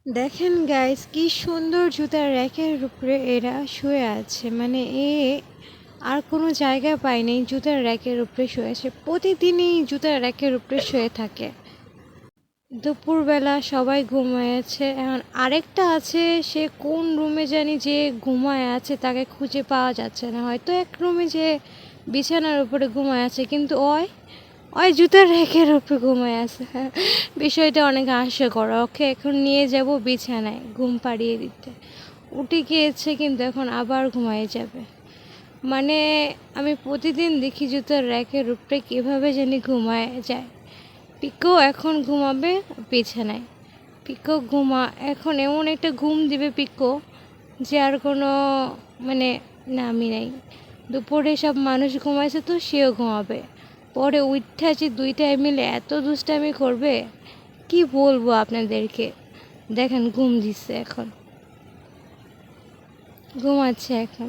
দেখেন গাইস কি সুন্দর জুতার র্যাকের উপরে এরা শুয়ে আছে। মানে আর কোনো জায়গা পায়নি, জুতার র্যাকের উপরে শুয়ে আছে। প্রতিদিনই জুতার র্যাকের উপরে শুয়ে থাকে। দুপুরবেলা সবাই ঘুমায়েছে, এখন আরেকটা আছে, সে কোন রুমে জানি যে ঘুমায় আছে, তাকে খুঁজে পাওয়া যাচ্ছে না। হয়তো এক রুমে যে বিছানার উপরে ঘুমায় আছে, কিন্তু ওই ওই জুতার র্যাকের উপরে ঘুমায় আছে। বিষয়টা অনেক হাস্যকর। ওকে এখন নিয়ে যাব বিছানায় ঘুম পাড়িয়ে দিতে। উঠে গিয়েছে কিন্তু এখন আবার ঘুমায় যাবে। মানে আমি প্রতিদিন দেখি জুতার র্যাকের উপরে কীভাবে জানি ঘুমায় যায়। পিকো এখন ঘুমাবে বিছানায়। পিকো এখন এমন একটা ঘুম দিবে পিকো, যে আর কোনো মানে নামই নাই। দুপুরে সব মানুষ ঘুমাইছে তো সেও ঘুমাবে। পরে উঠা যে দুইটায় মিলে এত দুষ্টামি করবে, কি বলবো আপনাদেরকে। দেখেন ঘুম দিচ্ছে, এখন ঘুমাচ্ছে এখন।